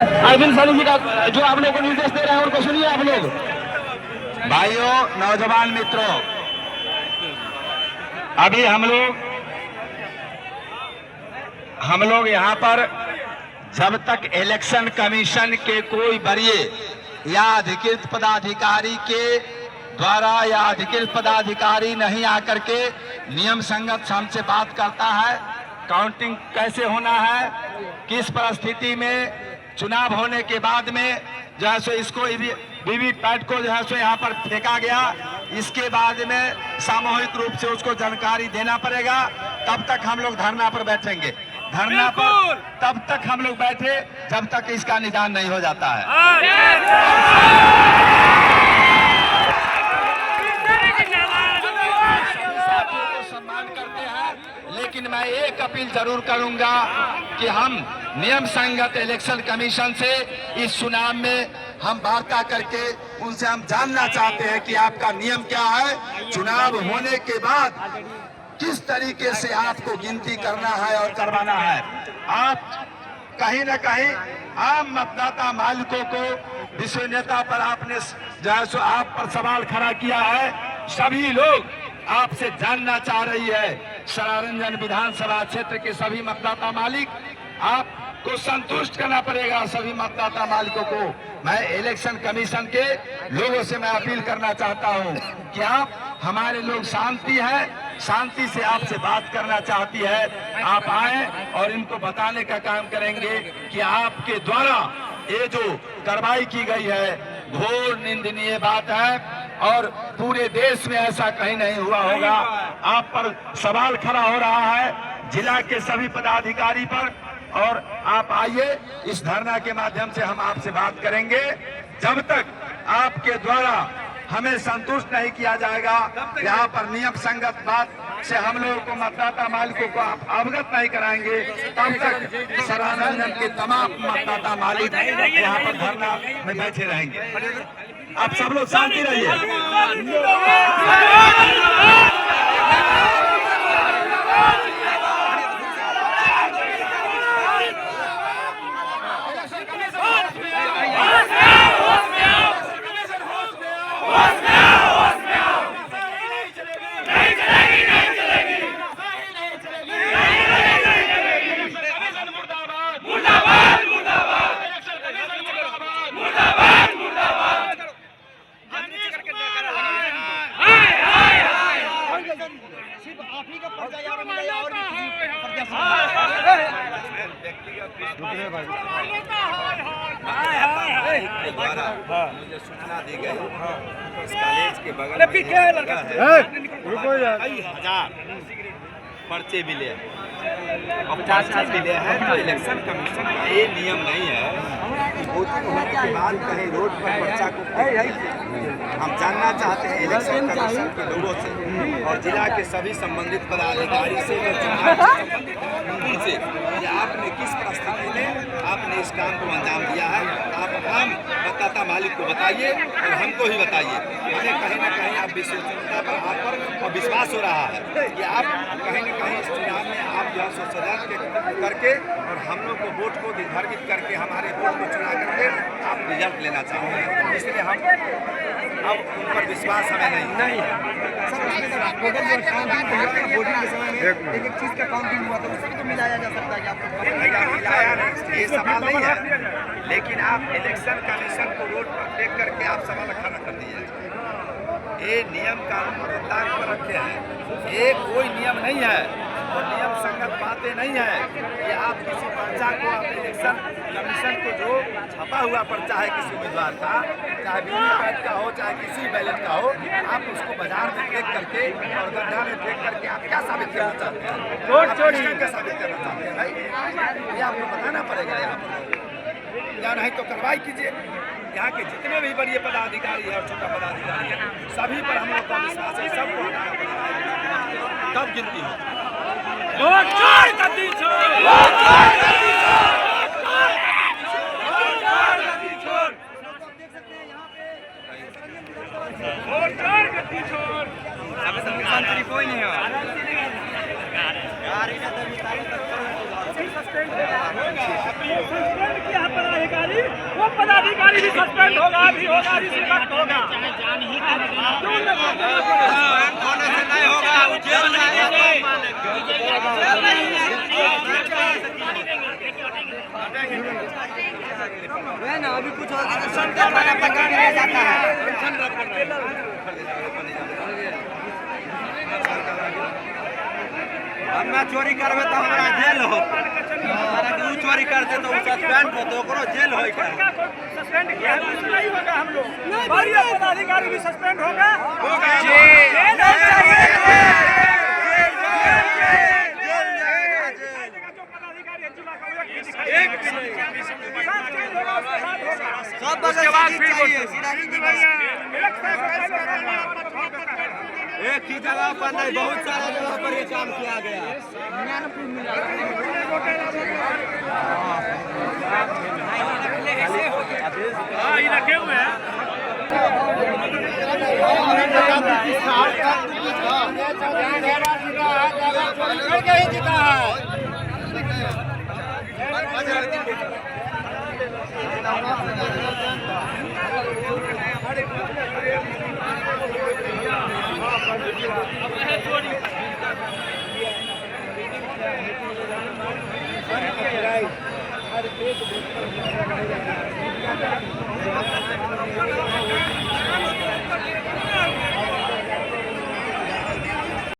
अरविंद सानी जी का जो आप लोग को निर्देश दे रहे हैं उनको सुनिए आप लोग। भाइयों, नौजवान मित्रों, अभी हम लोग यहाँ पर जब तक इलेक्शन कमीशन के कोई वरीय या अधिकृत पदाधिकारी के द्वारा या अधिकृत पदाधिकारी नहीं आकर के नियम संगत हमसे बात करता है, काउंटिंग कैसे होना है, किस परिस्थिति में चुनाव होने के बाद में जो है सो इसको वीवीपैट को जो है सो यहाँ पर फेंका गया, इसके बाद में सामूहिक रूप से उसको जानकारी देना पड़ेगा, तब तक हम लोग धरना पर बैठेंगे। धरना पर तब तक हम लोग बैठे जब तक इसका निदान नहीं हो जाता है। सम्मान करते हैं, लेकिन मैं एक अपील जरूर करूंगा कि हम नियम संगत इलेक्शन कमीशन से इस चुनाव में हम वार्ता करके उनसे हम जानना चाहते हैं कि आपका नियम क्या है, चुनाव होने के बाद किस तरीके से आपको गिनती करना है और करवाना है। आप कहीं न कहीं आम मतदाता मालिकों को विश्वसनीयता पर आपने जो है सो आप पर सवाल खड़ा किया है। सभी लोग आपसे जानना चाह रही है, सरारंजन विधानसभा क्षेत्र के सभी मतदाता मालिक, आपको संतुष्ट करना पड़ेगा सभी मतदाता मालिकों को। मैं इलेक्शन कमीशन के लोगों से मैं अपील करना चाहता हूं कि आप, हमारे लोग शांति है, शांति से आपसे बात करना चाहती है, आप आए और इनको बताने का काम करेंगे कि आपके द्वारा ये जो कार्रवाई की गई है घोर निंदनीय बात है और पूरे देश में ऐसा कहीं नहीं हुआ होगा। आप पर सवाल खड़ा हो रहा है जिला के सभी पदाधिकारी पर, और आप आइए, इस धरना के माध्यम से हम आपसे बात करेंगे। जब तक आपके द्वारा हमें संतुष्ट नहीं किया जाएगा, यहाँ पर नियम संगत बात से हम लोगों को मतदाता मालिकों को आप अवगत नहीं कराएंगे, तब तक सरारंजन के तमाम मतदाता मालिक यहाँ पर धरना में बैठे रहेंगे। आप सब लोग शांति रहिए। मुझे सूचना दी गई इस कॉलेज के बगल में कई हजार पर्चे मिले और 50 मिले हैं। तो इलेक्शन कमीशन का ये नियम नहीं है कि वोटिंग होने के बाद कहीं रोड पर पर्चा को हम जानना चाहते हैं इलेक्शन कमीशन के लोगों से और जिला के सभी संबंधित पदाधिकारी से जो चुनाव उनसे कि आपने किस परिस्थिति में आपने इस काम को अंजाम दिया है। आप आम मतदाता मालिक को बताइए और हमको ही बताइए। हमें कहीं ना कहीं आप विश्वसनीयता पर आप पर और विश्वास हो रहा है कि आप कहीं न कहीं इस चुनाव में आप जो संशोधन करके और हम लोग को वोट को निर्धारित करके हमारे वोट को चुना करके आप रिजल्ट लेना चाहते हैं। इसलिए हम अब उन पर विश्वास हमें नहीं है। एक चीज का काउंटिंग हुआ था उसको तो मिलाया जा सकता है कि आपको मिलाया नहीं, ये सवाल नहीं है। लेकिन आप इलेक्शन कमीशन को रोड पर देख करके आप सवाल खड़ा कर दिए। ये नियम कानून को ताक पर रखे हैं, ये कोई नियम नहीं है और नियम संगत बातें नहीं है कि आप किसी पर्चा को आप इलेक्शन कमीशन को जो छपा हुआ पर्चा है किसी उम्मीदवार का, चाहे वीवीपैट का हो चाहे किसी बैलेट का हो, आप उसको बाजार में फेंक करके और गड्ढा में फेंक करके आप क्या साबित करना चाहते हैं? वोट चोरी क्या साबित करना चाहते हैं भाई? ये आपको बताना पड़ेगा यहाँ पर, या नहीं तो कार्रवाई कीजिए। यहाँ के जितने भी बड़े पदाधिकारी है और छोटा पदाधिकारी है सभी पर हम लोग का विश्वास है, सबको हटाना पड़ेगा, तब गिनती हो। कोई नहीं है। वो पदाधिकारी भी सस्पेंड होगा, अभी होगा, इसी वक्त होगा। होने से नहीं होगा, जेल जाएगा। ना अभी कुछ होगा तो संकट वाला पकड़ लिया जाता है। अब मैं चोरी करबे तो हमारा जेल हो, तू चोरी करते तो सस्पेंड हो तो ओकरो जेल हो। सस्पेंड किया है नहीं होगा, हम लोग वरीय पदाधिकारी भी सस्पेंड होगा। सब उसके बाद फिर एक ही जगह पर नहीं, बहुत सारे जगह पर ये काम किया गया। हाँ ये रखे हुए हैं। जीता है।